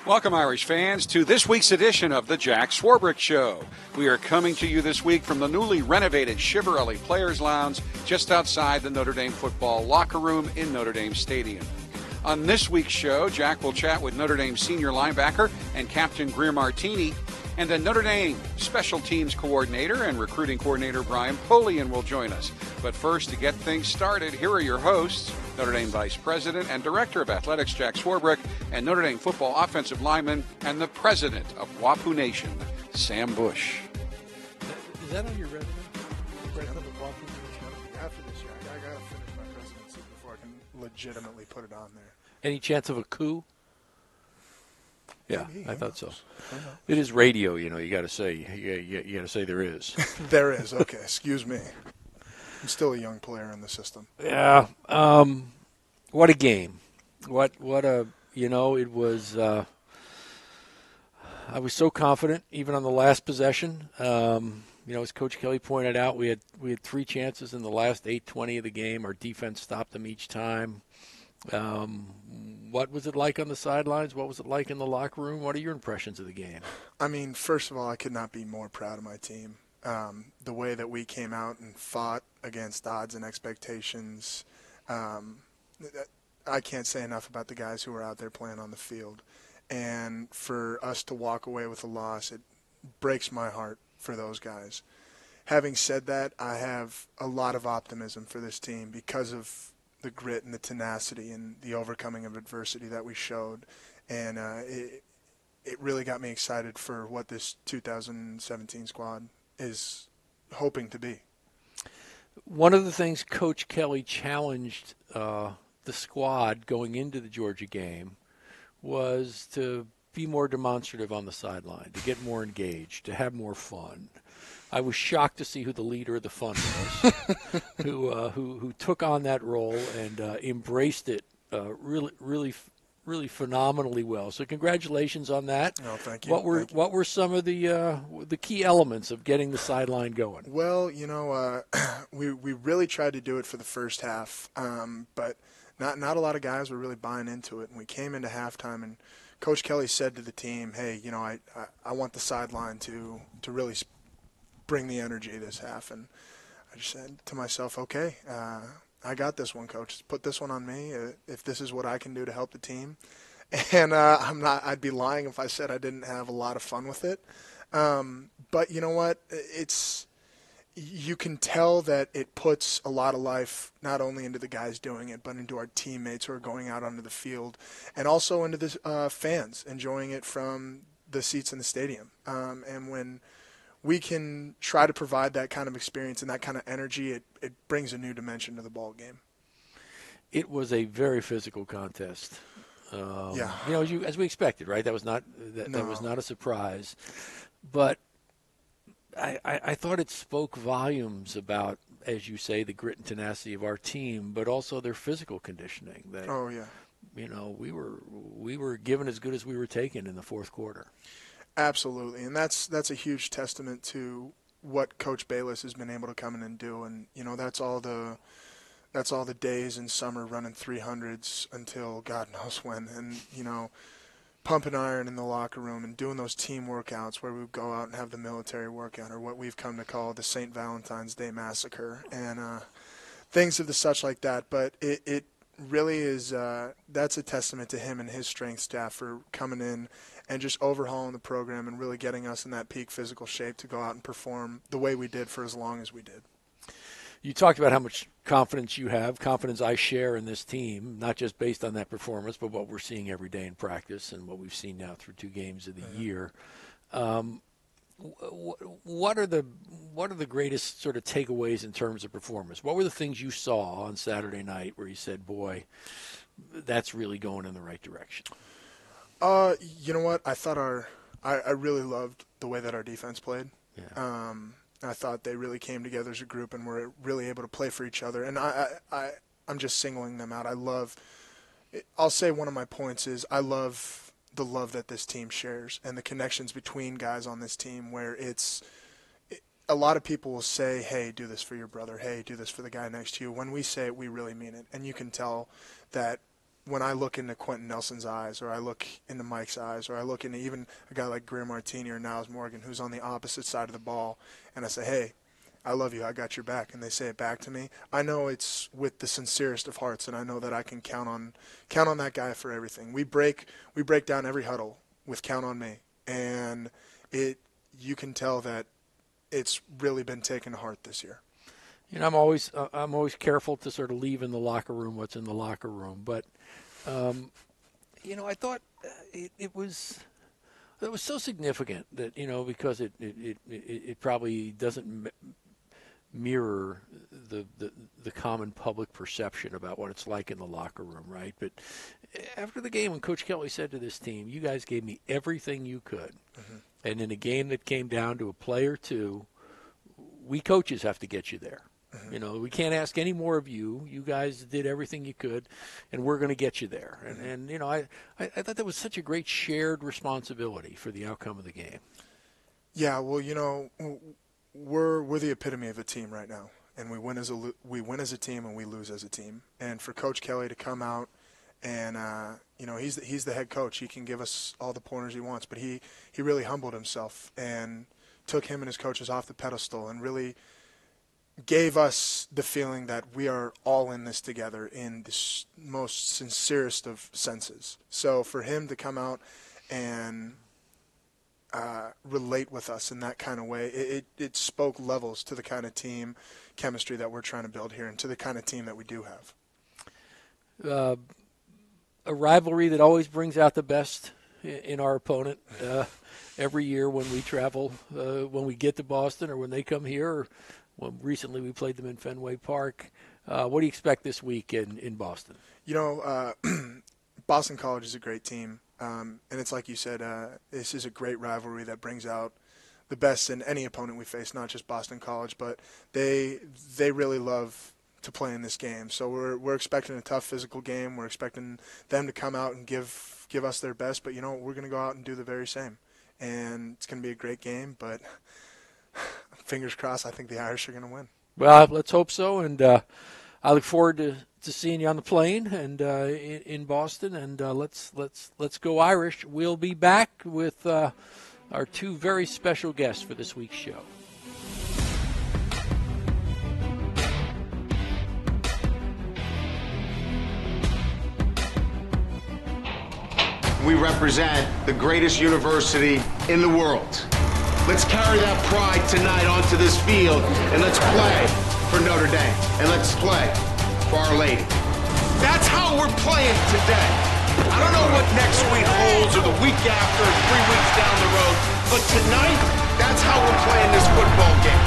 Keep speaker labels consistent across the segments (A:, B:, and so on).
A: Welcome, Irish fans, to this week's edition of the Jack Swarbrick Show. We are coming to you this week from the newly renovated Chivarelli Players Lounge just outside the Notre Dame football locker room in Notre Dame Stadium. On this week's show, Jack will chat with Notre Dame senior linebacker and captain Greer Martini, and then Notre Dame special teams coordinator and recruiting coordinator Brian Polian will join us. But first, to get things started, here are your hosts, Notre Dame Vice President and Director of Athletics Jack Swarbrick, and Notre Dame football offensive lineman and the President of Wapu Nation, Sam Bush.
B: Is that on your resume?
C: President of Wapu Nation. After this year, I got to finish my presidency before I can legitimately put it on there.
B: Any chance of a coup? Yeah,
C: Maybe,
B: I thought so.
C: I know.
B: It is radio, you know. You got to say, you got to say there is.
C: There is. Okay, excuse me. I'm still a young player in the system.
B: Yeah. What a game. What a, you know, it was, I was so confident even on the last possession. You know, as Coach Kelly pointed out, we had 3 chances in the last 8:20 of the game. Our defense stopped them each time. What was it like on the sidelines? What was it like in the locker room? What are your impressions of the game?
C: I mean, first of all, I could not be more proud of my team. The way that we came out and fought against odds and expectations, I can't say enough about the guys who were out there playing on the field. And for us to walk away with a loss, it breaks my heart for those guys. Having said that, I have a lot of optimism for this team because of the grit and the tenacity and the overcoming of adversity that we showed. And it really got me excited for what this 2017 squad is hoping to be.
B: One of the things Coach Kelly challenged the squad going into the Georgia game was to be more demonstrative on the sideline, to get more engaged, to have more fun. I was shocked to see who the leader of the fun was, who took on that role and embraced it really phenomenally well. So congratulations on that.
C: Oh, thank you.
B: What were some of the key elements of getting the sideline going?
C: Well, you know, we really tried to do it for the first half, but not a lot of guys were really buying into it. And we came into halftime, and Coach Kelly said to the team, "Hey, you know, I want the sideline to really bring the energy this half." And I just said to myself, "Okay, I got this one, Coach. Just put this one on me. If this is what I can do to help the team." And I'd be lying if I said I didn't have a lot of fun with it. But you know what? You can tell that it puts a lot of life not only into the guys doing it, but into our teammates who are going out onto the field, and also into the fans enjoying it from the seats in the stadium. And when we can try to provide that kind of experience and that kind of energy, it brings a new dimension to the ball game.
B: It was a very physical contest.
C: Yeah.
B: You know, as we expected, right? That was not a surprise. But I thought it spoke volumes about, as you say, the grit and tenacity of our team, but also their physical conditioning. That,
C: oh yeah.
B: You know, we were given as good as we were taken in the fourth quarter.
C: Absolutely, and that's a huge testament to what Coach Bayless has been able to come in and do. And you know, that's all the days in summer running 300s until God knows when, and you know, pumping iron in the locker room and doing those team workouts where we go out and have the military workout, or what we've come to call the St. Valentine's Day Massacre, and things of the such like that. But it really is that's a testament to him and his strength staff for coming in and just overhauling the program and really getting us in that peak physical shape to go out and perform the way we did for as long as we did.
B: You talked about how much confidence you have, confidence I share in this team, not just based on that performance, but what we're seeing every day in practice and what we've seen now through 2 games of the year. What are the greatest sort of takeaways in terms of performance? What were the things you saw on Saturday night where you said, boy, that's really going in the right direction?
C: You know what? I thought I really loved the way that our defense played.
B: Yeah.
C: I thought they really came together as a group and were really able to play for each other. And I'm just singling them out. I'll say one of my points is I love the love that this team shares and the connections between guys on this team, where a lot of people will say, hey, do this for your brother. Hey, do this for the guy next to you. When we say it, we really mean it. And you can tell that when I look into Quentin Nelson's eyes, or I look into Mike's eyes, or I look into even a guy like Greer Martini or Niles Morgan, who's on the opposite side of the ball, and I say, hey, I love you, I got your back, and they say it back to me, I know it's with the sincerest of hearts, and I know that I can count on that guy for everything. We break down every huddle with count on me, and you can tell that it's really been taken to heart this year.
B: You know, I'm always careful to sort of leave in the locker room what's in the locker room, but you know, I thought it was so significant that, you know, because it probably doesn't mirror the common public perception about what it's like in the locker room, right? But after the game, when Coach Kelly said to this team, you guys gave me everything you could, and in a game that came down to a play or two, we coaches have to get you there. You know, we can't ask any more of you. You guys did everything you could, and we're going to get you there. And you know, I thought that was such a great shared responsibility for the outcome of the game. Yeah,
C: well, you know, we're the epitome of a team right now, and we win as a team and we lose as a team. And for Coach Kelly to come out and you know, he's the head coach. He can give us all the pointers he wants, but he really humbled himself and took him and his coaches off the pedestal and really gave us the feeling that we are all in this together in the most sincerest of senses. So for him to come out and relate with us in that kind of way, it spoke levels to the kind of team chemistry that we're trying to build here and to the kind of team that we do have.
B: A rivalry that always brings out the best in our opponent every year when we travel, when we get to Boston or when they come here, or when recently we played them in Fenway Park. What do you expect this week in Boston?
C: You know, Boston College is a great team, and it's like you said, this is a great rivalry that brings out the best in any opponent we face, not just Boston College, but they really love to play in this game. So we're expecting a tough physical game. We're expecting them to come out and give us their best, but you know, we're going to go out and do the very same. And it's going to be a great game, but fingers crossed, I think the Irish are going to win.
B: Well, let's hope so, and I look forward to seeing you on the plane and in Boston, and let's go Irish. We'll be back with our two very special guests for this week's show.
D: We represent the greatest university in the world. Let's carry that pride tonight onto this field, and let's play for Notre Dame, and let's play for Our Lady. That's how we're playing today. I don't know what next week holds, or the week after, or 3 weeks down the road, but tonight, that's how we're playing this football game.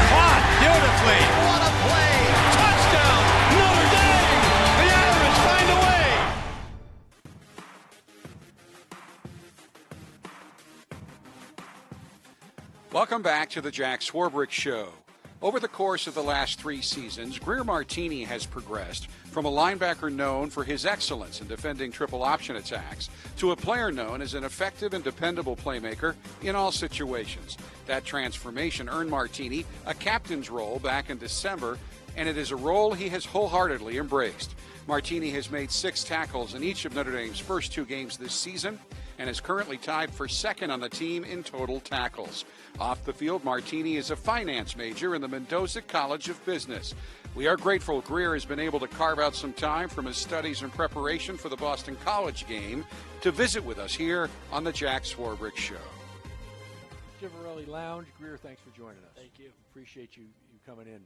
E: Caught beautifully. What a play. Touchdown, Notre Dame. The Irish find a way.
A: Welcome back to the Jack Swarbrick Show. Over the course of the last 3 seasons, Greer Martini has progressed from a linebacker known for his excellence in defending triple option attacks to a player known as an effective and dependable playmaker in all situations. That transformation earned Martini a captain's role back in December, and it is a role he has wholeheartedly embraced. Martini has made 6 tackles in each of Notre Dame's first 2 games this season and is currently tied for second on the team in total tackles. Off the field, Martini is a finance major in the Mendoza College of Business. We are grateful Greer has been able to carve out some time from his studies and preparation for the Boston College game to visit with us here on the Jack Swarbrick Show.
B: Chivarelli Lounge. Greer, thanks for joining us. Thank you. Appreciate you coming in.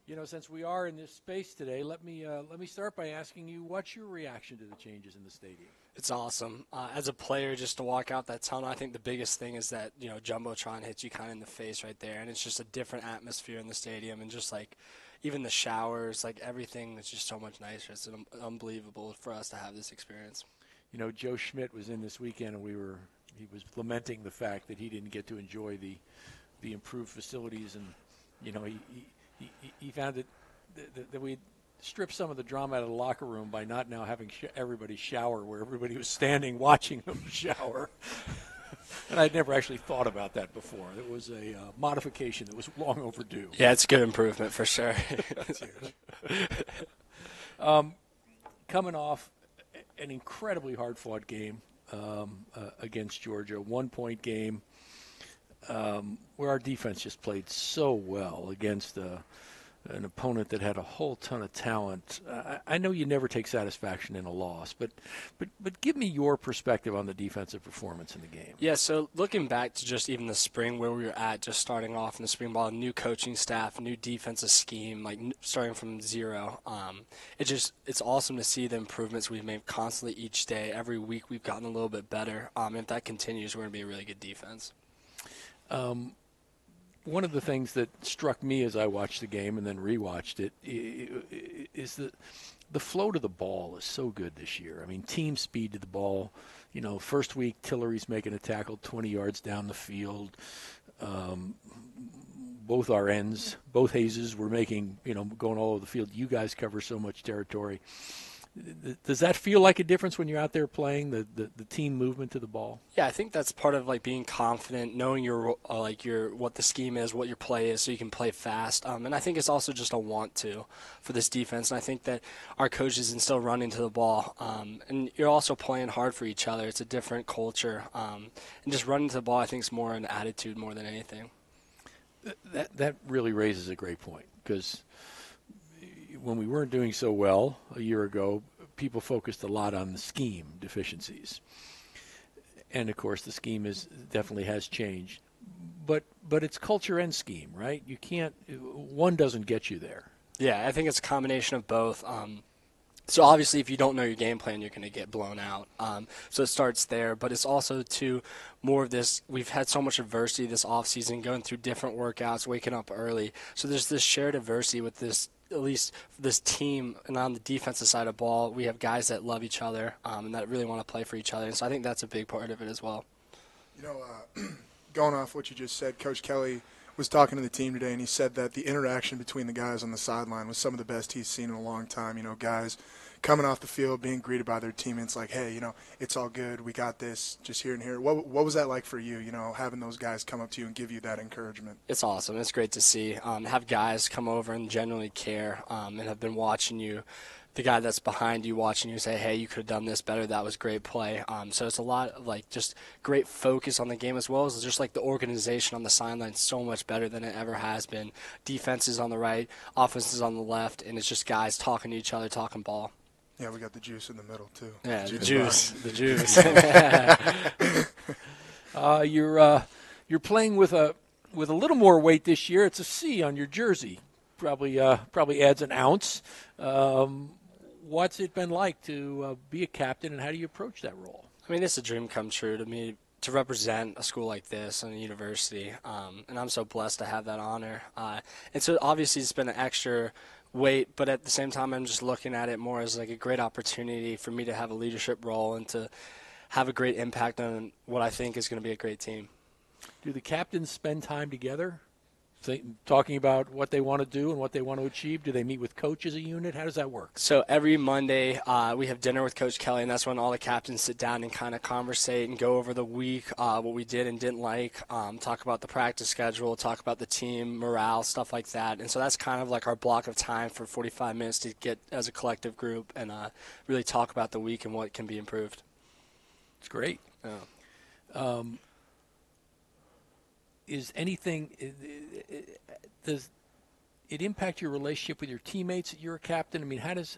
B: You know, since we are in this space today, let me start by asking you, what's your reaction to the changes in the stadium?
F: It's awesome. As a player, just to walk out that tunnel, I think the biggest thing is that, you know, Jumbotron hits you kind of in the face right there, and it's just a different atmosphere in the stadium, and just like even the showers, like everything is just so much nicer. It's unbelievable for us to have this experience.
B: You know, Joe Schmidt was in this weekend, and he was lamenting the fact that he didn't get to enjoy the improved facilities, and you know, he found that we stripped some of the drama out of the locker room by not now having everybody shower where everybody was standing watching them shower. And I'd never actually thought about that before. It was a modification that was long overdue.
F: Yeah, it's a good improvement for sure.
B: Coming off an incredibly hard-fought game against Georgia, 1-point game where our defense just played so well against an opponent that had a whole ton of talent. I know you never take satisfaction in a loss, but give me your perspective on the defensive performance in the game.
F: Yeah, so looking back to just even the spring where we were at, just starting off in the spring ball, new coaching staff, new defensive scheme, like starting from zero. It's awesome to see the improvements we've made constantly each day. Every week we've gotten a little bit better. If that continues, we're going to be a really good defense.
B: One of the things that struck me as I watched the game and then rewatched it is that the flow to the ball is so good this year. I mean, team speed to the ball. You know, first week, Tillery's making a tackle 20 yards down the field. Both our ends, both Hayeses were making, going all over the field. You guys cover so much territory. Does that feel like a difference when you're out there playing, the team movement to the ball?
F: Yeah, I think that's part of like being confident, knowing your what the scheme is, what your play is, so you can play fast. And I think it's also just a want to for this defense. And I think that our coaches instill running to the ball. And you're also playing hard for each other. It's a different culture. And just running to the ball, I think, is more an attitude more than anything.
B: That really raises a great point, because when we weren't doing so well a year ago, people focused a lot on the scheme deficiencies. And, of course, the scheme definitely has changed. But it's culture and scheme, right? You can't – one doesn't get you there.
F: Yeah, I think it's a combination of both. So obviously if you don't know your game plan, you're going to get blown out. So it starts there. But it's also, too, more of this – we've had so much adversity this offseason, going through different workouts, waking up early. So there's this shared adversity with this – at least this team, and on the defensive side of the ball, we have guys that love each other and that really want to play for each other. And so I think that's a big part of it as well.
C: Going off what you just said, Coach Kelly was talking to the team today, and he said that the interaction between the guys on the sideline was some of the best he's seen in a long time. Guys coming off the field, being greeted by their teammates like, hey, it's all good. We got this, just here and here. What was that like for you, having those guys come up to you and give you that encouragement?
F: It's awesome. It's great to see. Have guys come over and genuinely care and have been watching you. The guy that's behind you watching you say, hey, you could have done this better. That was great play. So it's a lot of just great focus on the game, as well as just the organization on the sideline so much better than it ever has been. Defense is on the right, offense is on the left, and it's just guys talking to each other, talking ball.
C: Yeah, we got the juice in the middle, too.
F: Yeah, the juice. The juice.
B: You're playing with a little more weight this year. It's a C on your jersey. Probably adds an ounce. What's it been like to be a captain, and how do you approach that role?
F: I mean, it's a dream come true to me to represent a school like this and a university, and I'm so blessed to have that honor. And so obviously it's been an extra weight, but at the same time I'm just looking at it more as a great opportunity for me to have a leadership role and to have a great impact on what I think is going to be a great team.
B: Do the captains spend time together, talking about what they want to do and what they want to achieve? Do they meet with coach as a unit? How does that work?
F: So every Monday we have dinner with Coach Kelly, and that's when all the captains sit down and kind of conversate and go over the week, what we did and didn't like, talk about the practice schedule, talk about the team, morale, stuff like that. And so that's kind of our block of time for 45 minutes to get as a collective group and really talk about the week and what can be improved.
B: It's great.
F: Yeah.
B: Does it impact your relationship with your teammates that you're a captain? I mean, how does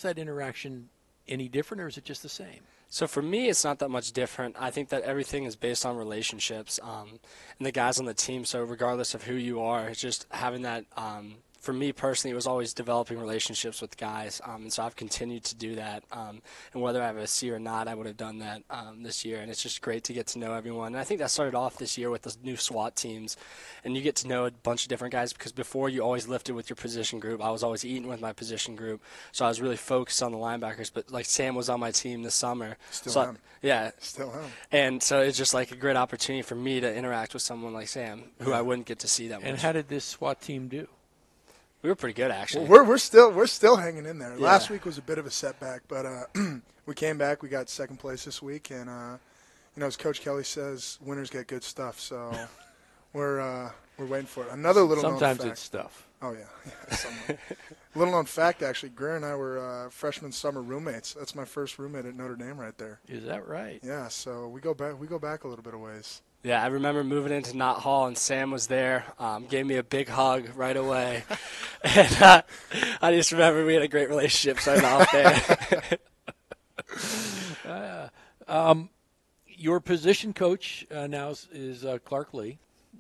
B: that interaction any different, or is it just the same?
F: So for me, it's not that much different. I think that everything is based on relationships and the guys on the team. So regardless of who you are, it's just having that. For me personally, it was always developing relationships with guys, and so I've continued to do that. And whether I have a C or not, I would have done that this year. And it's just great to get to know everyone. And I think that started off this year with the new SWAT teams, and you get to know a bunch of different guys because before you always lifted with your position group. I was always eating with my position group, so I was really focused on the linebackers. But Sam was on my team this summer.
C: Still am.
F: Yeah.
C: Still am.
F: And so it's just a great opportunity for me to interact with someone like Sam, who I wouldn't get to see that much.
B: And how did this SWAT team do?
F: We were pretty good, actually.
C: Well, we're still hanging in there.
F: Yeah.
C: Last week was a bit of a setback, but we came back. We got second place this week, and as Coach Kelly says, winners get good stuff. So we're We're waiting for it. Another little known fact.
B: Sometimes it's stuff.
C: Oh, yeah. Little known fact, actually, Greer and I were freshman summer roommates. That's my first roommate at Notre Dame right there.
B: Is that right?
C: Yeah, so we go back a little bit of ways.
F: Yeah, I remember moving into Knott Hall, and Sam was there, gave me a big hug right away. And I just remember we had a great relationship starting off there.
B: Your position coach now is Clark Lee.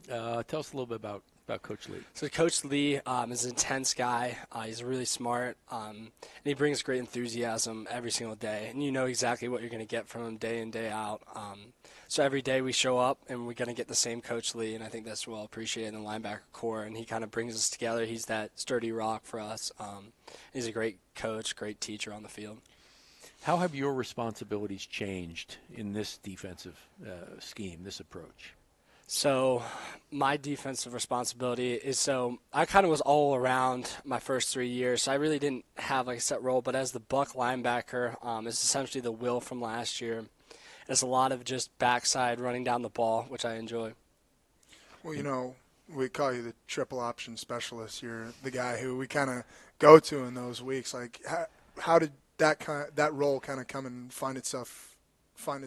B: Tell us a little bit about Coach Lee.
F: So Coach Lee is an intense guy. He's really smart, and he brings great enthusiasm every single day. And you know exactly what you're going to get from him day in, day out. So every day we show up, and we're going to get the same Coach Lee, and I think that's well appreciated in the linebacker core. And he kind of brings us together. He's that sturdy rock for us. He's a great coach, great teacher on the field.
B: How have your responsibilities changed in this defensive scheme, this approach?
F: So my defensive responsibility is, I kind of was all around my first 3 years, so I really didn't have like a set role, but as the buck linebacker, it's essentially the will from last year. It's a lot of just backside running down the ball, which I enjoy.
C: Well, you know, we call you the triple option specialist. You're the guy who we kind of go to in those weeks. Like, how did that role kind of come and find its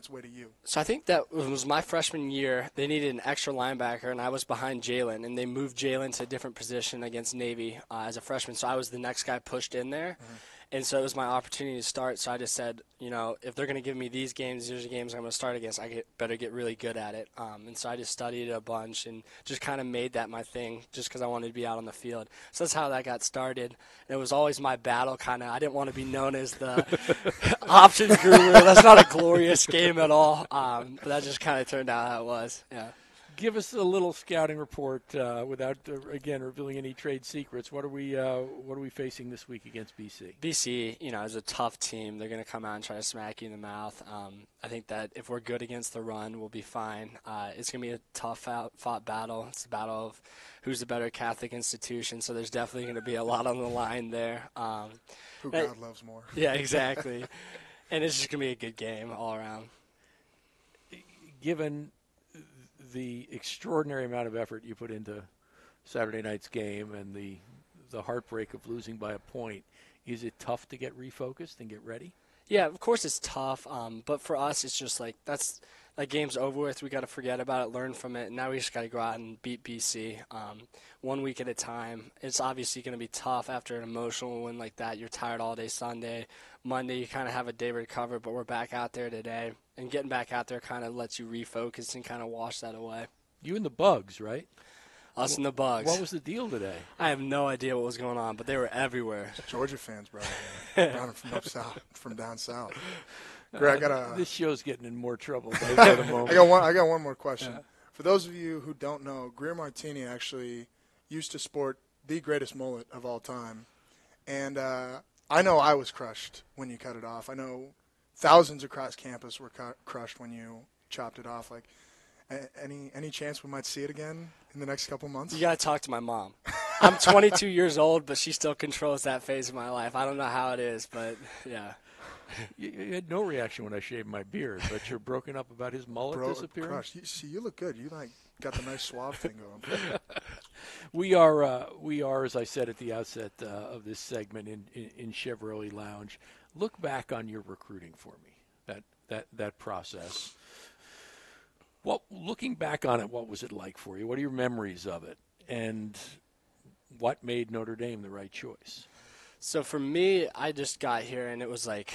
C: way to you?
F: So I think that was my freshman year. They needed an extra linebacker, and I was behind Jalen, and they moved Jalen to a different position against Navy as a freshman. So I was the next guy pushed in there. Mm-hmm. And so it was my opportunity to start. So I just said, you know, if they're going to give me these games, these are the games I'm going to start against. Better get really good at it. And so I just studied a bunch and just kind of made that my thing just because I wanted to be out on the field. So that's how that got started. And it was always my battle kind of. I didn't want to be known as the options guru. That's not a glorious game at all. But that just kind of turned out how it was. Yeah.
B: Give us a little scouting report without, again, revealing any trade secrets. What are we facing this week against BC?
F: BC, you know, is a tough team. They're going to come out and try to smack you in the mouth. I think that if we're good against the run, we'll be fine. It's going to be a tough fought battle. It's a battle of who's the better Catholic institution, so there's definitely going to be a lot on the line there.
C: Who God loves more.
F: Yeah, exactly. And it's just going to be a good game all around.
B: Given the extraordinary amount of effort you put into Saturday night's game and the heartbreak of losing by a point, is it tough to get refocused and get ready?
F: Yeah, of course it's tough, but for us it's just like that game's over with. We got to forget about it, learn from it, and now we just got to go out and beat BC 1 week at a time. It's obviously going to be tough after an emotional win like that. You're tired all day Sunday. Monday you kind of have a day to recover, but we're back out there today. And getting back out there kind of lets you refocus and kind of wash that away. You
B: and the Bugs, right?
F: Us and the Bugs.
B: What was the deal today?
F: I have no idea what was going on, but they were everywhere.
C: Georgia fans, bro. Brought them from down south. Greg,
B: this show's getting in more trouble by the moment.
C: I got one more question. For those of you who don't know, Greer Martini actually used to sport the greatest mullet of all time. And I know I was crushed when you cut it off. I know thousands across campus were crushed when you chopped it off. Like, any chance we might see it again in the next couple months?
F: You got to talk to my mom. I'm 22 years old, but she still controls that phase of my life. I don't know how it is, but yeah.
B: You had no reaction when I shaved my beard, but you're broken up about his mullet disappearing?
C: Crushed. You look good. You got the nice suave thing going.
B: We are, as I said at the outset of this segment in Chevrolet Lounge. Look back on your recruiting for me, that process. Well, looking back on it, what was it like for you? What are your memories of it? And what made Notre Dame the right choice?
F: So for me, I just got here, and it was like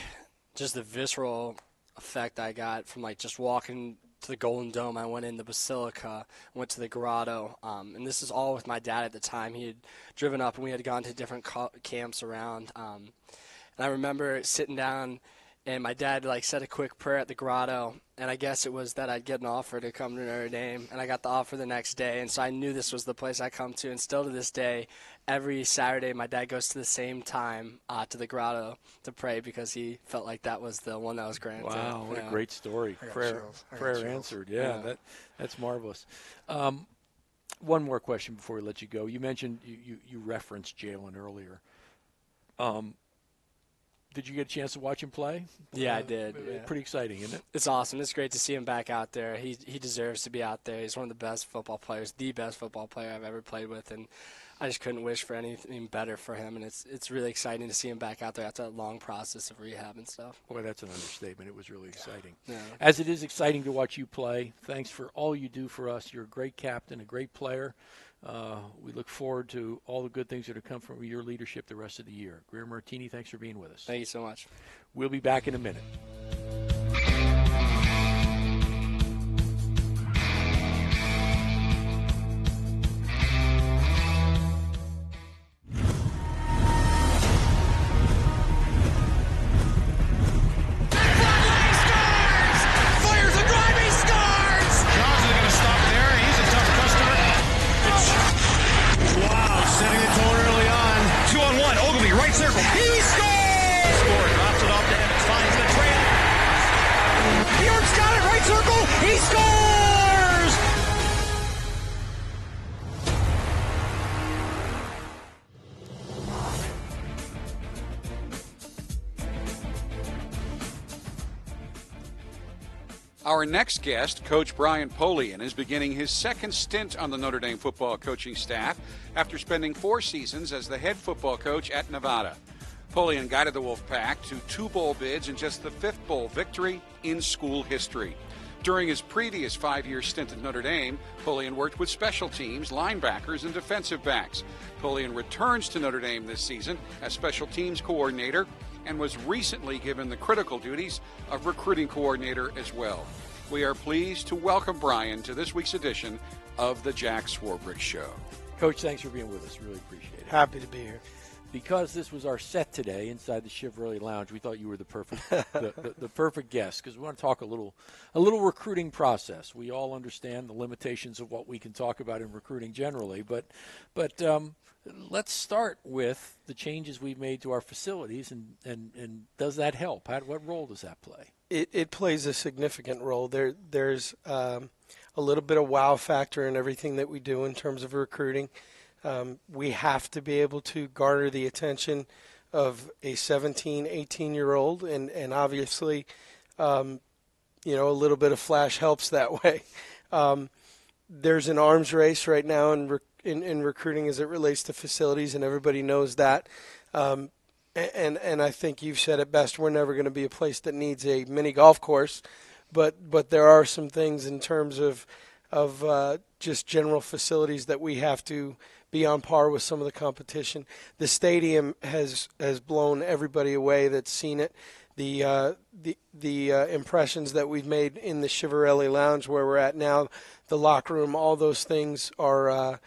F: just the visceral effect I got from like just walking to the Golden Dome. I went in the Basilica, went to the Grotto, and this is all with my dad at the time. He had driven up, and we had gone to different camps around. And I remember sitting down, and my dad said a quick prayer at the Grotto, and I guess it was that I'd get an offer to come to Notre Dame, and I got the offer the next day, and so I knew this was the place I come to, and still to this day, every Saturday my dad goes to the same time to the Grotto to pray because he felt like that was the one that was granted.
B: Wow, what a great story. Prayer answered. Yeah. That's marvelous. One more question before we let you go. You mentioned you referenced Jalen earlier. Did you get a chance to watch him play?
F: Yeah, I did. Yeah.
B: Pretty exciting, isn't it?
F: It's awesome. It's great to see him back out there. He deserves to be out there. He's one of the best football players, the best football player I've ever played with, and I just couldn't wish for anything better for him. And it's really exciting to see him back out there after that long process of rehab and stuff.
B: Boy, that's an understatement. It was really exciting.
F: Yeah.
B: As it is exciting to watch you play, thanks for all you do for us. You're a great captain, a great player. We look forward to all the good things that have come from your leadership the rest of the year. Greer Martini, thanks for being with us.
F: Thank you so much.
B: We'll be back in a minute.
A: Our next guest, Coach Brian Polian, is beginning his second stint on the Notre Dame football coaching staff after spending 4 seasons as the head football coach at Nevada. Polian guided the Wolfpack to 2 bowl bids and just the 5th bowl victory in school history. During his previous 5-year stint at Notre Dame, Polian worked with special teams, linebackers, and defensive backs. Polian returns to Notre Dame this season as special teams coordinator and was recently given the critical duties of recruiting coordinator as well. We are pleased to welcome Brian to this week's edition of the Jack Swarbrick Show.
B: Coach, thanks for being with us. Really appreciate it.
G: Happy to be here.
B: Because this was our set today inside the Chevrolet Lounge, we thought you were the perfect the perfect guest, because we want to talk a little recruiting process. We all understand the limitations of what we can talk about in recruiting generally, but let's start with the changes we've made to our facilities, and does that help? What role does that play?
G: It plays a significant role. There's a little bit of wow factor in everything that we do in terms of recruiting. We have to be able to garner the attention of a 17, 18-year-old, and obviously, a little bit of flash helps that way. There's an arms race right now in recruiting as it relates to facilities, and everybody knows that. And I think you've said it best. We're never going to be a place that needs a mini golf course, but there are some things in terms of just general facilities that we have to be on par with some of the competition. The stadium has blown everybody away that's seen it. The impressions that we've made in the Chevrolet Lounge where we're at now, the locker room, all those things are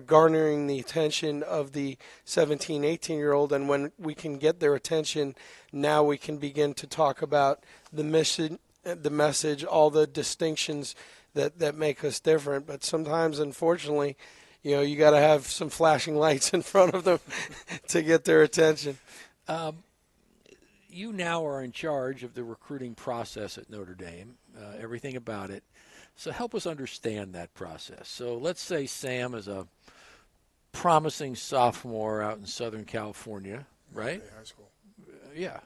G: garnering the attention of the 17, 18-year-old. And when we can get their attention, now we can begin to talk about the message, all the distinctions that make us different. But sometimes, unfortunately, you got to have some flashing lights in front of them to get their attention.
B: You now are in charge of the recruiting process at Notre Dame, everything about it. So help us understand that process. So let's say Sam is a promising sophomore out in Southern California, right?
C: High school.
B: Yeah.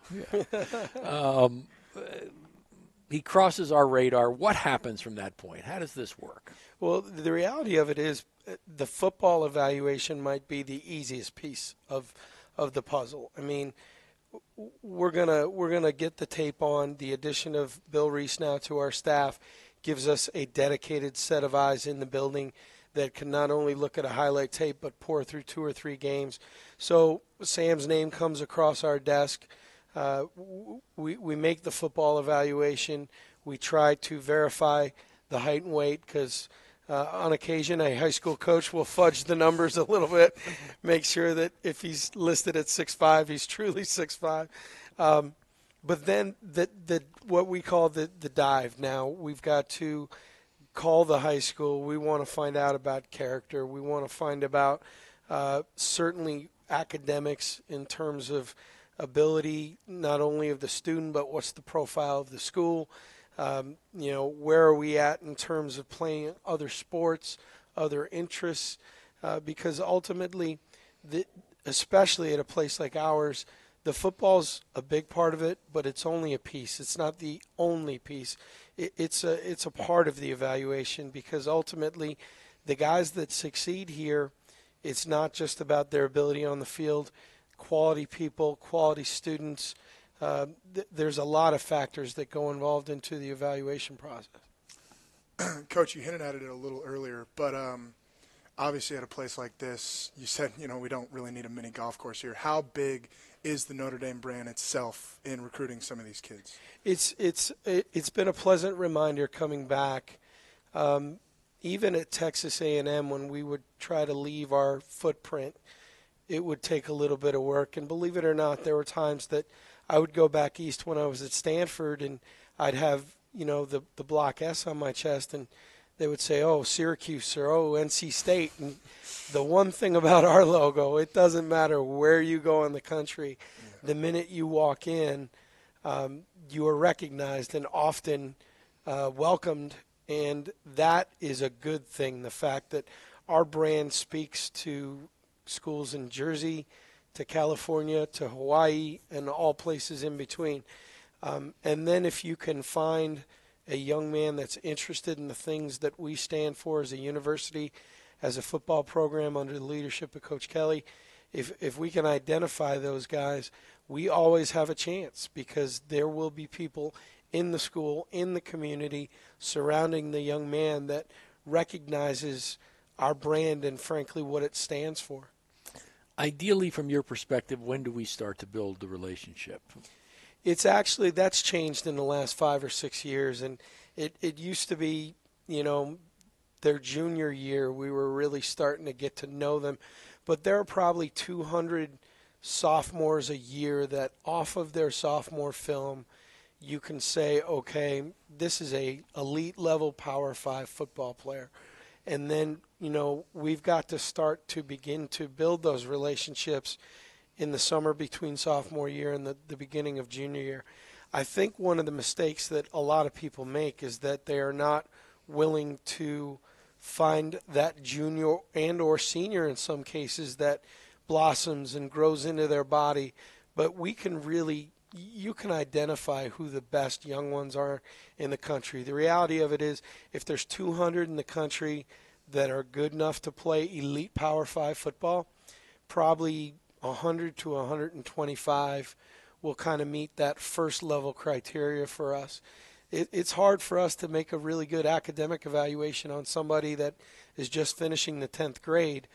B: He crosses our radar. What happens from that point? How does this work?
G: Well, the reality of it is the football evaluation might be the easiest piece of the puzzle. I mean, we're gonna get the tape on. The addition of Bill Reese now to our staff gives us a dedicated set of eyes in the building that can not only look at a highlight tape but pour through 2 or 3 games. So Sam's name comes across our desk. We make the football evaluation. We try to verify the height and weight because on occasion a high school coach will fudge the numbers a little bit, make sure that if he's listed at 6'5", he's truly 6'5". But then what we call the dive. Now we've got to call the high school. We want to find out about character. We want to find about certainly academics in terms of ability, not only of the student, but what's the profile of the school. Where are we at in terms of playing other sports, other interests? Because ultimately, especially at a place like ours, the football's a big part of it, but it's only a piece. It's not the only piece. It's a part of the evaluation, because ultimately the guys that succeed here, it's not just about their ability on the field. Quality people, quality students. There's a lot of factors that go involved into the evaluation process.
C: Coach, you hinted at it a little earlier, but obviously at a place like this, you said, we don't really need a mini golf course here. How big is the Notre Dame brand itself in recruiting some of these kids?
G: It's been a pleasant reminder coming back. Even at Texas A&M, when we would try to leave our footprint, it would take a little bit of work. And believe it or not, there were times that I would go back east when I was at Stanford, and I'd have, the block S on my chest, and they would say, oh, Syracuse, or oh, NC State. And the one thing about our logo, it doesn't matter where you go in the country. Yeah. The minute you walk in, you are recognized and often welcomed, and that is a good thing. The fact that our brand speaks to schools in Jersey, to California, to Hawaii, and all places in between. And then if you can find a young man that's interested in the things that we stand for as a university, as a football program under the leadership of Coach Kelly, if we can identify those guys, we always have a chance, because there will be people in the school, in the community, surrounding the young man that recognizes our brand and, frankly, what it stands for.
B: Ideally, from your perspective, when do we start to build the relationship?
G: That's changed in the last 5 or 6 years, and it used to be, their junior year, we were really starting to get to know them. But there are probably 200 sophomores a year that off of their sophomore film, you can say, okay, this is a elite level Power 5 football player. And then, we've got to start to begin to build those relationships in the summer between sophomore year and the beginning of junior year. I think one of the mistakes that a lot of people make is that they are not willing to find that junior and or senior in some cases that blossoms and grows into their body. But you can identify who the best young ones are in the country. The reality of it is, if there's 200 in the country that are good enough to play elite Power 5 football, probably 100 to 125 will kind of meet that first level criteria for us. It's hard for us to make a really good academic evaluation on somebody that is just finishing the 10th grade,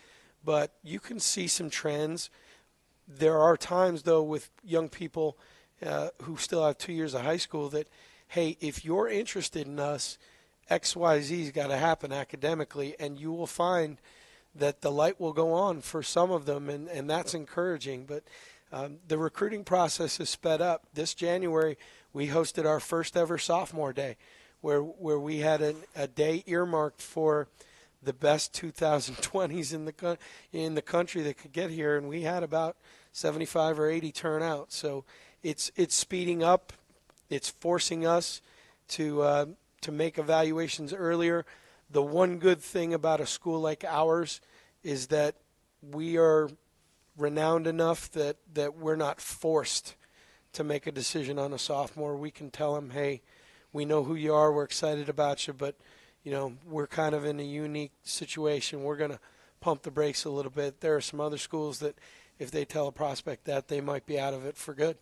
G: but you can see some trends. There are times, though, with young people who still have 2 years of high school that, hey, if you're interested in us, XYZ's got to happen academically, and you will find that the light will go on for some of them, and that's encouraging. But the recruiting process is sped up. This January, we hosted our first ever sophomore day, where we had a day earmarked for the best 2020s in the country that could get here, and we had about 75 or 80 turn out. So it's speeding up. It's forcing us to make evaluations earlier. The one good thing about a school like ours is that we are renowned enough that we're not forced to make a decision on a sophomore. We can tell them, hey, we know who you are, we're excited about you, but we're kind of in a unique situation. We're going to pump the brakes a little bit. There are some other schools that if they tell a prospect that, they might be out of it for good.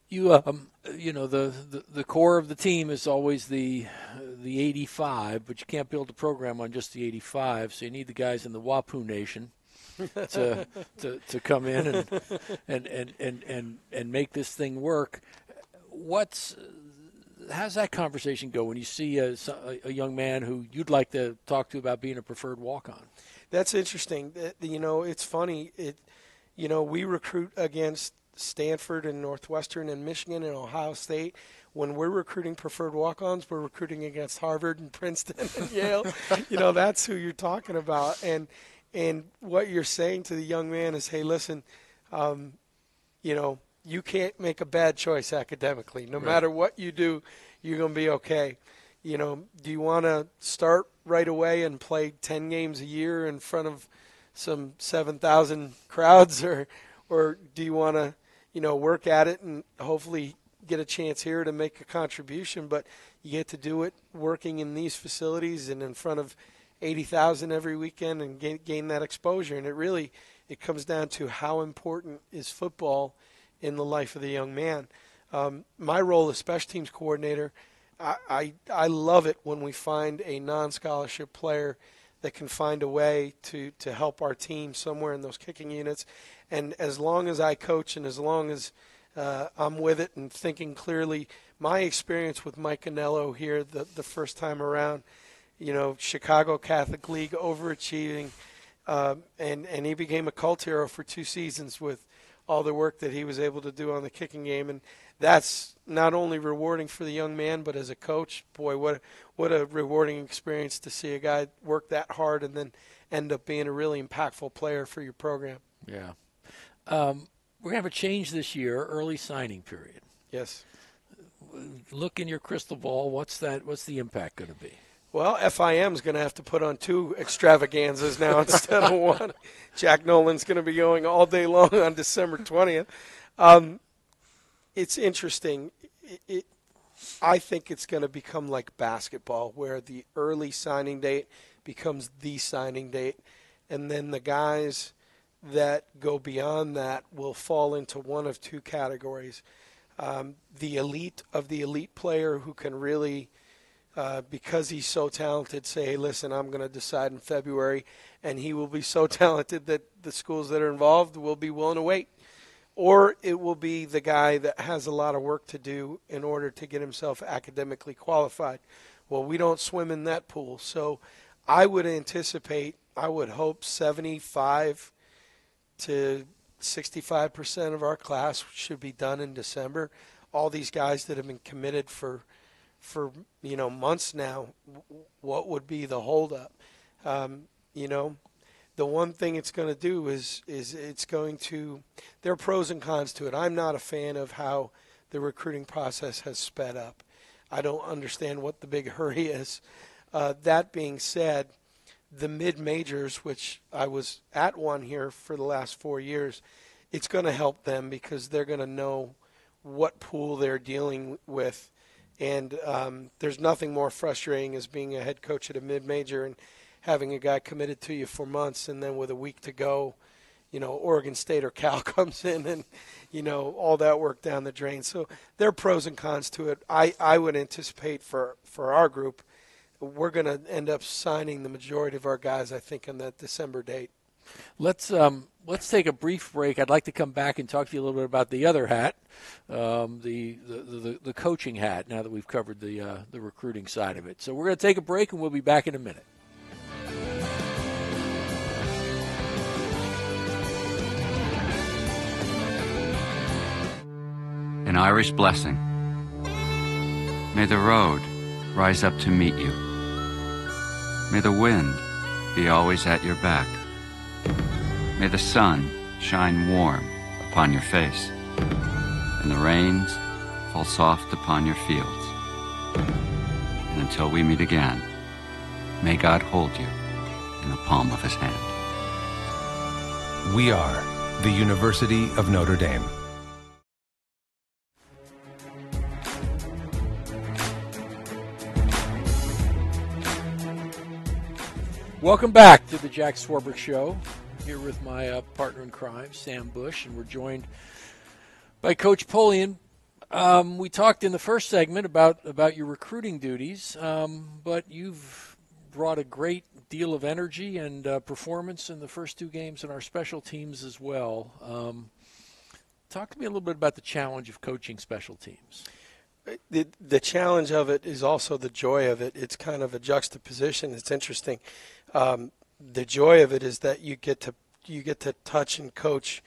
B: The core of the team is always the 85, but you can't build a program on just the 85. So you need the guys in the Wapu Nation to come in and make this thing work. How's that conversation go when you see a young man who you'd like to talk to about being a preferred walk-on?
G: That's interesting. It's funny. We recruit against Stanford and Northwestern and Michigan and Ohio State. When we're recruiting preferred walk-ons, we're recruiting against Harvard and Princeton and Yale. That's who you're talking about. And what you're saying to the young man is, hey, listen, you can't make a bad choice academically. No matter what you do, you're going to be okay. Do you want to start right away and play 10 games a year in front of some 7,000 crowds, or do you want to work at it and hopefully get a chance here to make a contribution. But you get to do it working in these facilities and in front of 80,000 every weekend and gain that exposure. And it comes down to how important is football in the life of the young man. My role as special teams coordinator, I love it when we find a non-scholarship player that can find a way to help our team somewhere in those kicking units. And as long as I coach and as long as I'm with it and thinking clearly, my experience with Mike Anello here the first time around, Chicago Catholic League, overachieving, and he became a cult hero for 2 seasons with all the work that he was able to do on the kicking game. And that's not only rewarding for the young man, but as a coach, boy, what a rewarding experience to see a guy work that hard and then end up being a really impactful player for your program.
B: Yeah. We're going to have a change this year, early signing period.
G: Yes.
B: Look in your crystal ball. What's the impact going to be?
G: Well, FIM is going to have to put on 2 extravaganzas now instead of 1. Jack Nolan's going to be going all day long on December 20th. It's interesting. I think it's going to become like basketball, where the early signing date becomes the signing date, and then the guys that go beyond that will fall into one of 2 categories. The elite of the elite player who can really, because he's so talented, say, hey, listen, I'm going to decide in February, and he will be so talented that the schools that are involved will be willing to wait. Or it will be the guy that has a lot of work to do in order to get himself academically qualified. Well, we don't swim in that pool. So I would hope 75 to 65% of our class should be done in December. All these guys that have been committed for months now, what would be the holdup? The one thing it's going to do is it's going to – there are pros and cons to it. I'm not a fan of how the recruiting process has sped up. I don't understand what the big hurry is. That being said, the mid-majors, which I was at one here for the last 4 years, it's going to help them because they're going to know what pool they're dealing with. And there's nothing more frustrating as being a head coach at a mid-major and having a guy committed to you for months, and then with a week to go, Oregon State or Cal comes in and, all that work down the drain. So there are pros and cons to it. I would anticipate for our group, we're going to end up signing the majority of our guys, I think, on that December date.
B: Let's take a brief break. I'd like to come back and talk to you a little bit about the other hat, the coaching hat, now that we've covered the recruiting side of it. So we're going to take a break, and we'll be back in a minute.
H: An Irish blessing. May the road rise up to meet you. May the wind be always at your back. May the sun shine warm upon your face, and the rains fall soft upon your fields. And until we meet again, may God hold you in the palm of his hand.
I: We are the University of Notre Dame.
B: Welcome back to the Jack Swarbrick Show. Here with my partner in crime, Sam Bush, and we're joined by Coach Polian. We talked in the first segment about your recruiting duties, but you've brought a great deal of energy and performance in the first 2 games in our special teams as well. Talk to me a little bit about the challenge of coaching special teams.
G: The challenge of it is also the joy of it. It's kind of a juxtaposition. It's interesting. The joy of it is that you get to touch and coach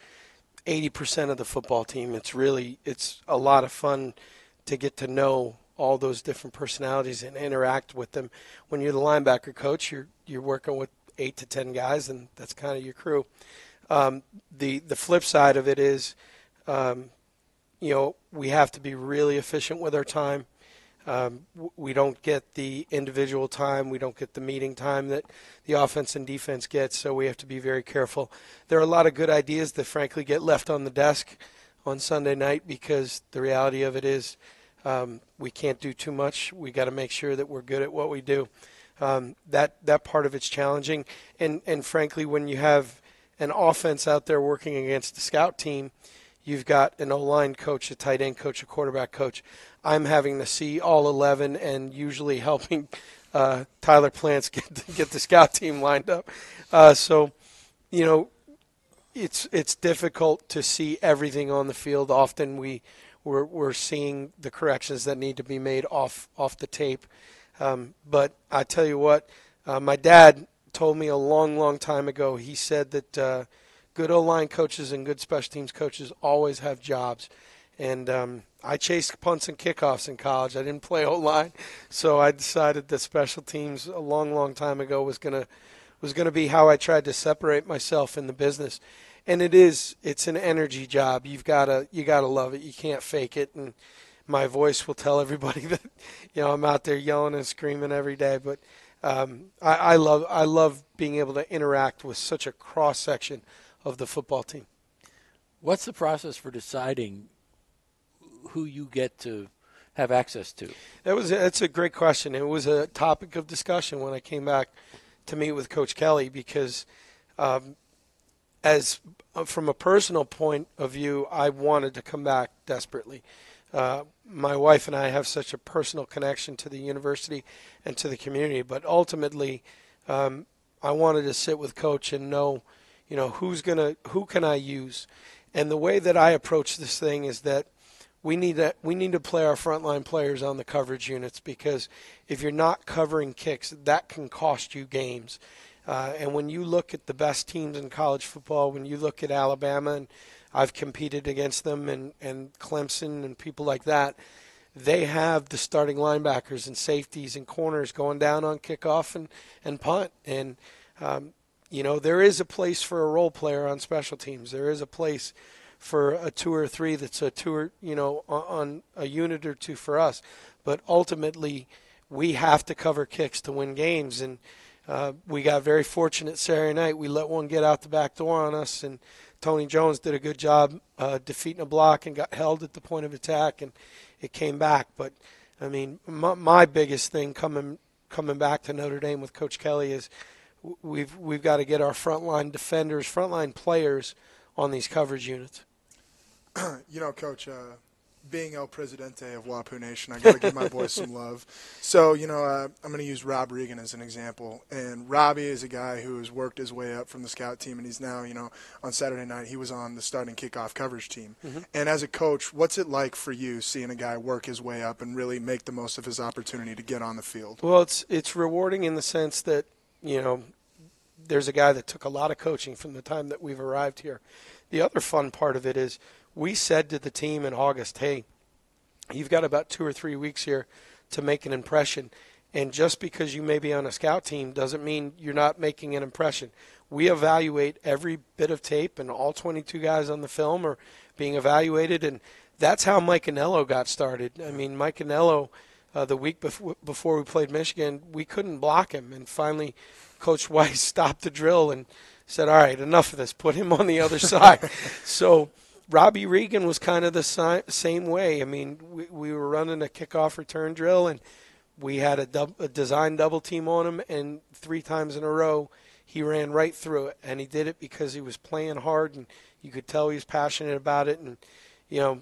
G: 80% of the football team. It's a lot of fun to get to know all those different personalities and interact with them. When you're the linebacker coach, you're working with 8 to 10 guys, and that's kind of your crew. The flip side of it is, we have to be really efficient with our time. We don't get the individual time. We don't get the meeting time that the offense and defense get, so we have to be very careful. There are a lot of good ideas that, frankly, get left on the desk on Sunday night, because the reality of it is we can't do too much. We got to make sure that we're good at what we do. That part of it's challenging. And frankly, when you have an offense out there working against the scout team, you've got an O-line coach, a tight end coach, a quarterback coach. I'm having to see all 11 and usually helping Tyler Plants get the scout team lined up. So, you know, it's difficult to see everything on the field. Often we're seeing the corrections that need to be made off the tape. But I tell you what, my dad told me a long time ago. He said that good O-line coaches and good special teams coaches always have jobs. And I chased punts and kickoffs in college. I didn't play O-line, so I decided that special teams a long time ago was gonna be how I tried to separate myself in the business. And it's an energy job. You gotta love it. You can't fake it. And my voice will tell everybody that, you know, I'm out there yelling and screaming every day. But I love being able to interact with such a cross section of the football team.
B: What's the process for deciding who you get to have access to?
G: That's a great question. It was a topic of discussion when I came back to meet with Coach Kelly, because as from a personal point of view, I wanted to come back desperately. My wife and I have such a personal connection to the university and to the community, but ultimately I wanted to sit with Coach and know, you know, who can I use? And the way that I approach this thing is that we need to play our frontline players on the coverage units, because if you're not covering kicks, that can cost you games. And when you look at the best teams in college football, when you look at Alabama, and I've competed against them, and Clemson and people like that, they have the starting linebackers and safeties and corners going down on kickoff and punt. And, you know, there is a place for a role player on special teams. There is a place for a 2 or 3 that's a 2 or, you know, on a unit or 2 for us. But ultimately, we have to cover kicks to win games. And we got very fortunate Saturday night. We let one get out the back door on us, and Tony Jones did a good job defeating a block and got held at the point of attack, and it came back. But, I mean, my biggest thing coming back to Notre Dame with Coach Kelly is we've got to get our frontline defenders, frontline players on these coverage units.
C: You know, Coach, being El Presidente of Wapu Nation, I got to give my boys some love. So, you know, I'm going to use Rob Regan as an example. And Robbie is a guy who has worked his way up from the scout team, and he's now, you know, on Saturday night, he was on the starting kickoff coverage team. Mm-hmm. And as a coach, what's it like for you seeing a guy work his way up and really make the most of his opportunity to get on the field?
G: Well, it's rewarding in the sense that, you know, there's a guy that took a lot of coaching from the time that we've arrived here. The other fun part of it is we said to the team in August, hey, you've got about 2 or 3 weeks here to make an impression. And just because you may be on a scout team doesn't mean you're not making an impression. We evaluate every bit of tape, and all 22 guys on the film are being evaluated. And that's how Mike Anello got started. I mean, Mike Anello, the week before we played Michigan, we couldn't block him. And finally, Coach Weiss stopped the drill and said, all right, enough of this. Put him on the other side. So Robbie Regan was kind of the same way. I mean, we were running a kickoff return drill, and we had a design double team on him, and 3 times in a row he ran right through it. And he did it because he was playing hard, and you could tell he was passionate about it. And, you know,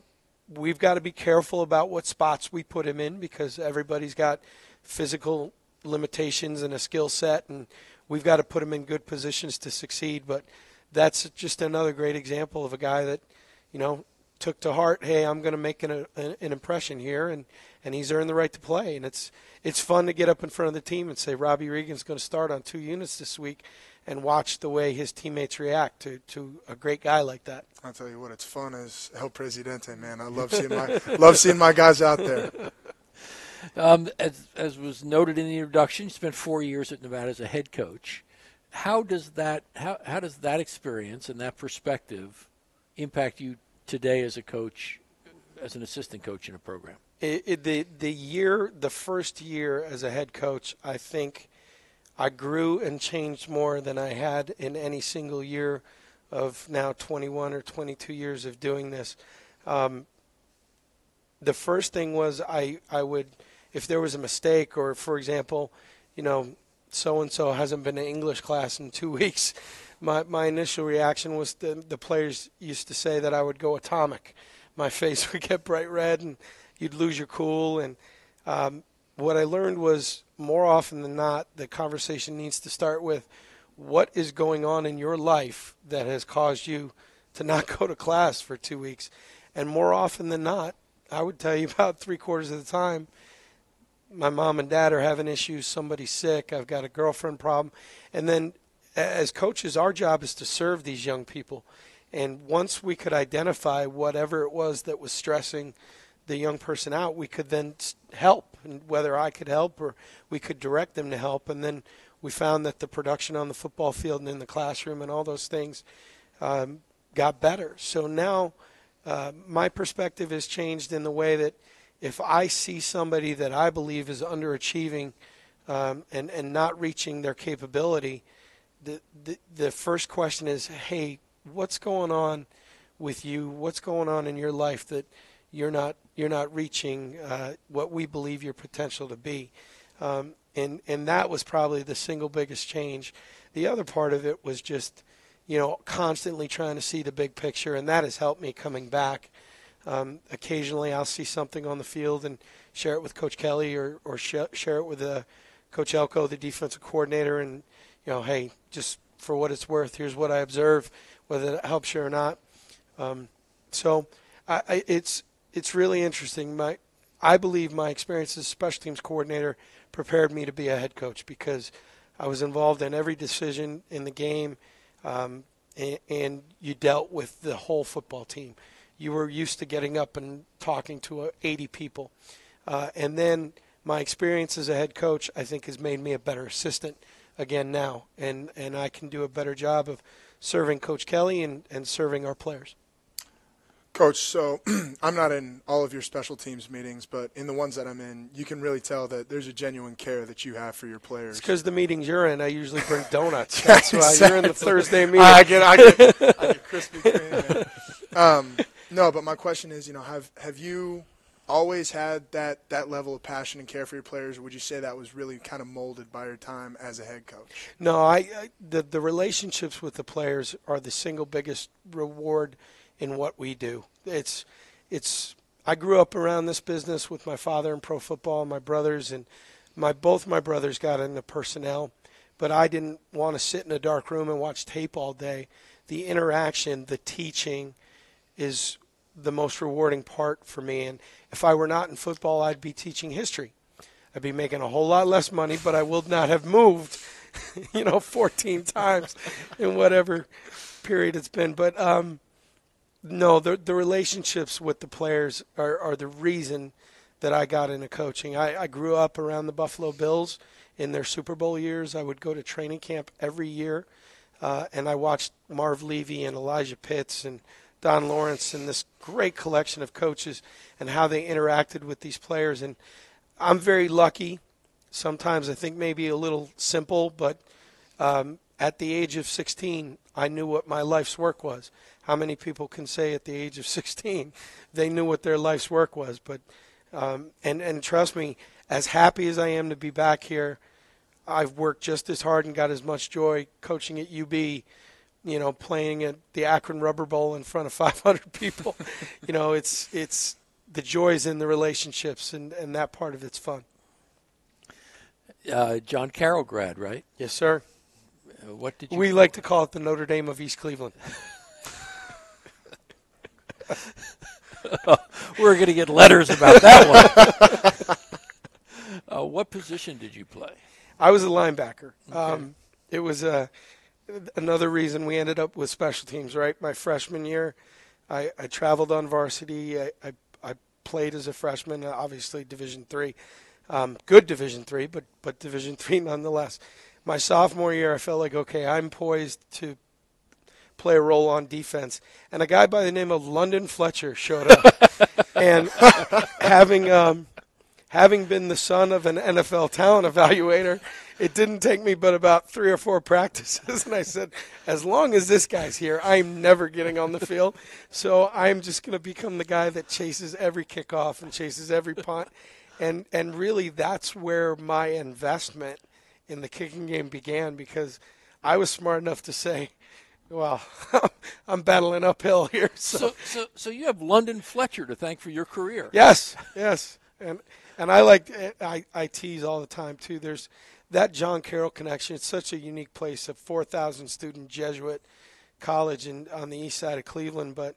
G: we've got to be careful about what spots we put him in, because everybody's got physical limitations and a skill set, and we've got to put him in good positions to succeed. But that's just another great example of a guy that, you know, took to heart, hey, I'm going to make an impression here, and he's earned the right to play. And it's fun to get up in front of the team and say Robbie Regan's going to start on 2 units this week, and watch the way his teammates react to a great guy like that.
C: I'll tell you what, it's fun as El Presidente, man. I love seeing my guys out there.
B: As was noted in the introduction, you spent 4 years at Nevada as a head coach. How does that experience and that perspective impact you today as a coach, as an assistant coach in a program?
G: The first year as a head coach, I think I grew and changed more than I had in any single year of now 21 or 22 years of doing this. The first thing was I would, if there was a mistake, or for example, so-and-so hasn't been in English class in 2 weeks, my initial reaction was the players used to say that I would go atomic. My face would get bright red and you'd lose your cool. And what I learned was, more often than not, the conversation needs to start with, what is going on in your life that has caused you to not go to class for 2 weeks? And more often than not, I would tell you about 3/4 of the time, my mom and dad are having issues, somebody's sick, I've got a girlfriend problem. And then as coaches, our job is to serve these young people. And once we could identify whatever it was that was stressing the young person out, we could then help, and whether I could help or we could direct them to help. And then we found that the production on the football field and in the classroom and all those things got better. So now my perspective has changed in the way that if I see somebody that I believe is underachieving and not reaching their capability, the first question is, hey, what's going on with you? What's going on in your life that you're not reaching what we believe your potential to be? And that was probably the single biggest change. The other part of it was just, constantly trying to see the big picture, and that has helped me coming back. Occasionally I'll see something on the field and share it with Coach Kelly or share it with Coach Elko, the defensive coordinator, and, hey, just for what it's worth, here's what I observe, whether it helps you or not. So it's really interesting. I believe my experience as special teams coordinator prepared me to be a head coach, because I was involved in every decision in the game, and you dealt with the whole football team. You were used to getting up and talking to 80 people. And then my experience as a head coach, I think, has made me a better assistant again now. And I can do a better job of serving Coach Kelly and serving our players.
C: Coach, so I'm not in all of your special teams meetings, but in the ones that I'm in, you can really tell that there's a genuine care that you have for your players.
G: It's because the meetings you're in, I usually bring donuts. That's why you're in the Thursday meeting.
C: I get Krispy Kreme. No, but my question is, have you always had that level of passion and care for your players, or would you say that was really kind of molded by your time as a head coach?
G: No, the relationships with the players are the single biggest reward in what we do. I grew up around this business with my father in pro football, and my brothers, and both my brothers got into personnel, but I didn't want to sit in a dark room and watch tape all day. The interaction, the teaching is the most rewarding part for me. And if I were not in football, I'd be teaching history. I'd be making a whole lot less money, but I would not have moved, 14 times in whatever period it's been. But no, the relationships with the players are the reason that I got into coaching. I grew up around the Buffalo Bills in their Super Bowl years. I would go to training camp every year, and I watched Marv Levy and Elijah Pitts and Don Lawrence and this great collection of coaches and how they interacted with these players. And I'm very lucky. Sometimes I think maybe a little simple, but at the age of 16, I knew what my life's work was. How many people can say at the age of 16 they knew what their life's work was? But and trust me, as happy as I am to be back here, I've worked just as hard and got as much joy coaching at UB, playing at the Akron Rubber Bowl in front of 500 people. It's the joys in the relationships, and that part of it's fun.
B: John Carroll grad, right?
G: Yes, sir.
B: What did you?
G: We like to call it the Notre Dame of East Cleveland.
B: We're going to get letters about that one. What position did you play?
G: I was a linebacker.
B: Okay.
G: It was another reason we ended up with special teams, right? My freshman year, I traveled on varsity. I played as a freshman, obviously Division III. Good Division III, but Division III nonetheless. My sophomore year, I felt like, okay, I'm poised to play a role on defense. And a guy by the name of London Fletcher showed up. And having having been the son of an NFL talent evaluator, it didn't take me but about 3 or 4 practices. And I said, as long as this guy's here, I'm never getting on the field. So I'm just going to become the guy that chases every kickoff and chases every punt. And really that's where my investment in the kicking game began, because I was smart enough to say, well, I'm battling uphill here.
B: So you have London Fletcher to thank for your career.
G: Yes. And I tease all the time too. There's that John Carroll connection. It's such a unique place, a 4,000 student Jesuit college on the east side of Cleveland. But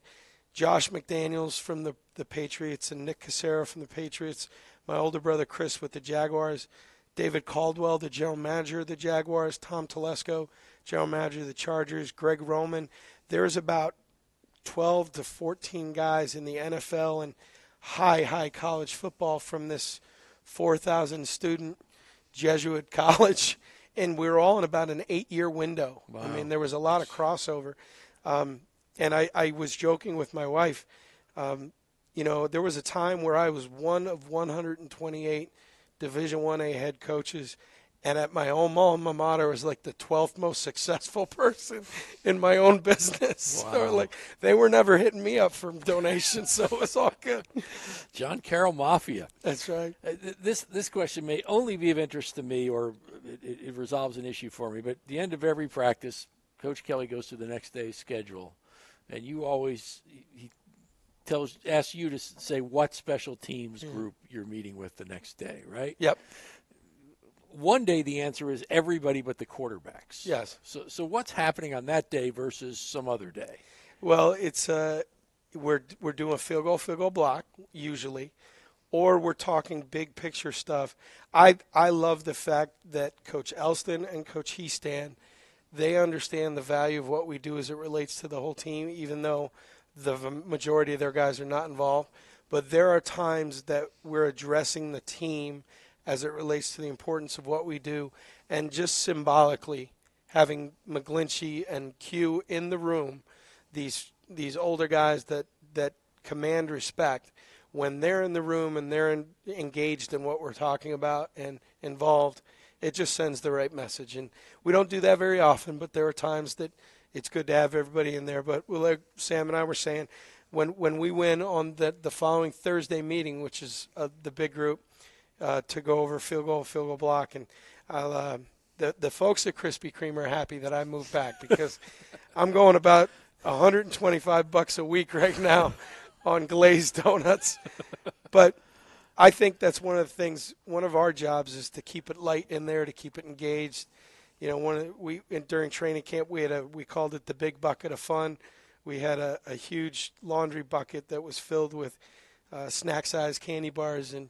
G: Josh McDaniels from the Patriots and Nick Cassera from the Patriots, my older brother Chris with the Jaguars, David Caldwell, the general manager of the Jaguars, Tom Telesco, general manager of the Chargers, Greg Roman. There's about 12 to 14 guys in the NFL and high college football from this 4,000 student Jesuit college, and we were all in about an 8-year window. Wow. I mean, there was a lot of crossover. And I was joking with my wife. There was a time where I was one of 128 Division I-A head coaches, and at my own alma mater, I was like the 12th most successful person in my own business. Wow. So they were never hitting me up for donations, so it was all good.
B: John Carroll Mafia.
G: That's right.
B: This question may only be of interest to me, or it resolves an issue for me, but at the end of every practice, Coach Kelly goes through the next day's schedule, and you always asks you to say what special teams group you're meeting with the next day, right?
G: Yep.
B: One day the answer is everybody but the quarterbacks.
G: Yes.
B: So what's happening on that day versus some other day?
G: Well, it's we're doing a field goal block usually, or we're talking big picture stuff. I love the fact that Coach Elston and Coach Heastan, they understand the value of what we do as it relates to the whole team, even though the majority of their guys are not involved. But there are times that we're addressing the team as it relates to the importance of what we do, and just symbolically having McGlinchey and Q in the room, these older guys that command respect, when they're in the room and they're engaged in what we're talking about and involved, it just sends the right message. And we don't do that very often, but there are times that it's good to have everybody in there. But like Sam and I were saying, when we win on the following Thursday meeting, which is the big group, to go over field goal block, and the folks at Krispy Kreme are happy that I moved back, because I'm going about $125 a week right now on glazed donuts. But I think that's one of the things. One of our jobs is to keep it light in there, to keep it engaged. During training camp, we called it the big bucket of fun. We had a huge laundry bucket that was filled with snack-sized candy bars, and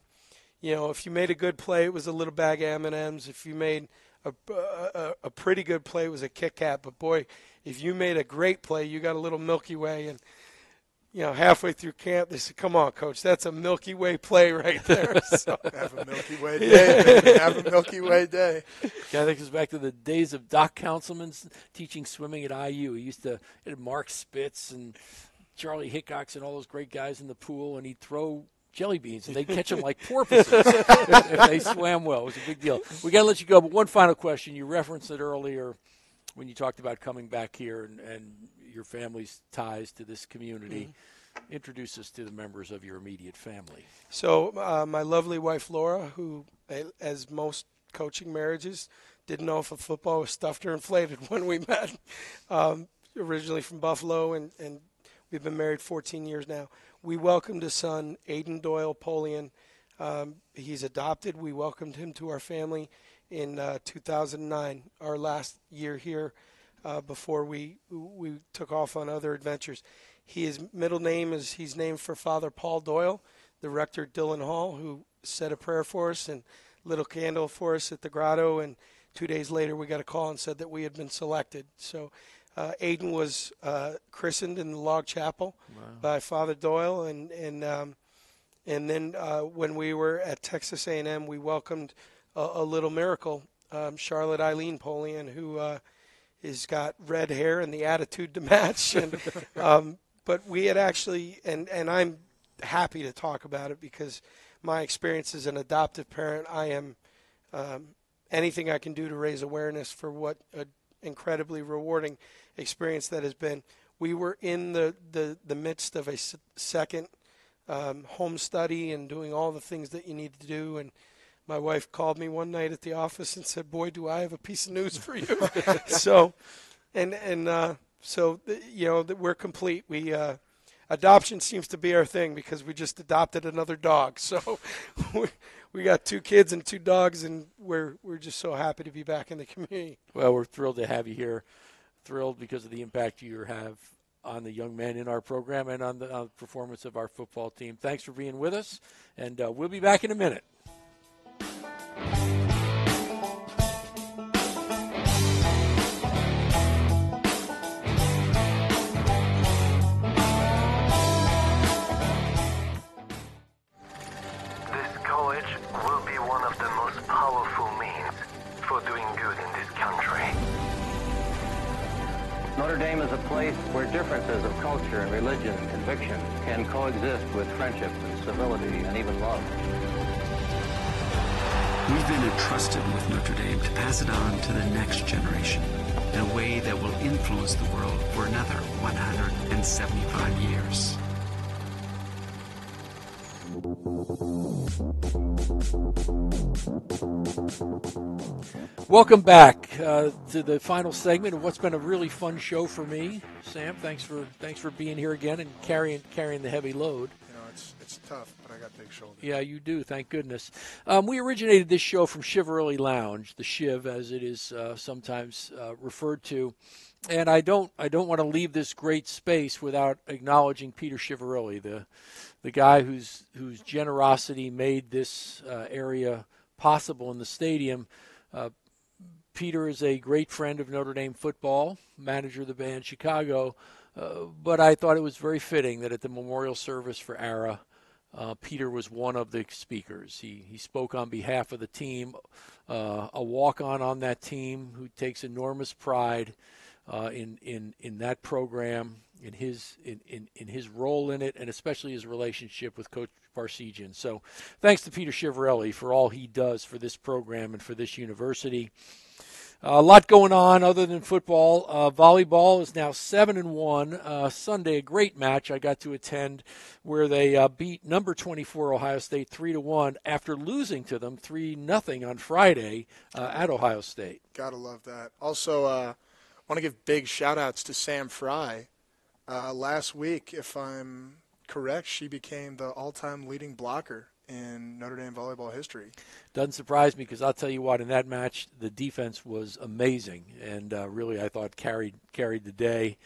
G: if you made a good play, it was a little bag of M&Ms. If you made a pretty good play, it was a Kit Kat. But boy, if you made a great play, you got a little Milky Way. And halfway through camp, they said, "Come on, Coach, that's a Milky Way play right there." So,
C: have a Milky Way day. Have a Milky Way day.
B: I think it's back to the days of Doc Councilman teaching swimming at IU. He used to have Mark Spitz and Charlie Hickox and all those great guys in the pool, and he'd throw jelly beans, and they'd catch them like porpoises if they swam well. It was a big deal. We got to let you go, but one final question. You referenced it earlier when you talked about coming back here and your family's ties to this community. Introduce us to the members of your immediate family.
G: So my lovely wife, Laura, who, as most coaching marriages, didn't know if a football was stuffed or inflated when we met, originally from Buffalo, and we've been married 14 years now. We welcomed a son, Aiden Doyle Polian. He's adopted. We welcomed him to our family in 2009, our last year here, before we took off on other adventures. His middle name he's named for Father Paul Doyle, the rector at Dillon Hall, who said a prayer for us and lit a candle for us at the grotto. And 2 days later, we got a call and said that we had been selected. So Aiden was christened in the log chapel by Father Doyle, and then when we were at Texas A&M, we welcomed a little miracle, Charlotte Eileen Polian, who has got red hair and the attitude to match. And but we had actually, and I'm happy to talk about it because my experience as an adoptive parent, I am anything I can do to raise awareness for what an incredibly rewarding experience that has been. We were in the midst of a second home study and doing all the things that you need to do, and my wife called me one night at the office and said, "Boy, do I have a piece of news for you." So we're complete. Adoption seems to be our thing because we just adopted another dog. So we got 2 kids and 2 dogs, and we're just so happy to be back in the community.
B: Well, we're thrilled to have you here. Thrilled because of the impact you have on the young men in our program and on the performance of our football team. Thanks for being with us, and we'll be back in a minute.
J: Notre Dame is a place where differences of culture and religion and conviction can coexist with friendship and civility and even love.
K: We've been entrusted with Notre Dame to pass it on to the next generation in a way that will influence the world for another 175 years.
B: Welcome back to the final segment of what's been a really fun show for me. Sam, thanks for being here again and carrying the heavy load.
C: It's tough, but I got big shoulders.
B: Yeah, you do. Thank goodness. We originated this show from Chivarelli Lounge, the Shiv as it is sometimes referred to, and I don't want to leave this great space without acknowledging Peter Chivarelli, the guy whose generosity made this area possible in the stadium. Peter is a great friend of Notre Dame football, manager of the band Chicago, but I thought it was very fitting that at the memorial service for Ara, Peter was one of the speakers. He spoke on behalf of the team, a walk-on that team who takes enormous pride in that program, in his role in it, and especially his relationship with Coach Parsegian. So thanks to Peter Chivarelli for all he does for this program and for this university. A lot going on other than football. Volleyball is now 7-1. Sunday, a great match I got to attend where they beat number 24 Ohio State 3-1 after losing to them 3-0 on Friday at Ohio State.
C: Gotta love that. Also, want to give big shout-outs to Sam Fry. Last week, if I'm correct, she became the all-time leading blocker in Notre Dame volleyball history.
B: Doesn't surprise me because I'll tell you what, in that match, the defense was amazing and really I thought carried the day.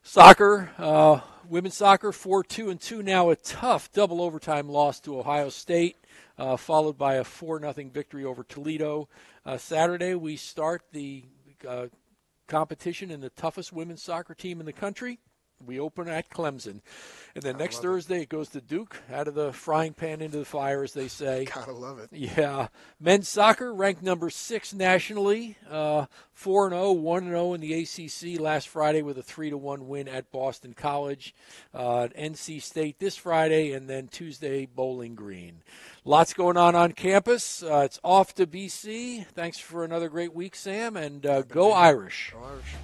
B: Soccer, women's soccer, 4-2-2 now, a tough double overtime loss to Ohio State, followed by a 4-0 victory over Toledo. Saturday, we start the competition in the toughest women's soccer team in the country. We open at Clemson. And then next Thursday, it goes to Duke, out of the frying pan into the fire, as they say.
C: Gotta love it.
B: Yeah. Men's soccer ranked number 6 nationally, 4-0, 1-0 in the ACC last Friday with a 3-1 win at Boston College. NC State this Friday, and then Tuesday, Bowling Green. Lots going on campus. It's off to BC. Thanks for another great week, Sam, and go Irish.
C: Go Irish.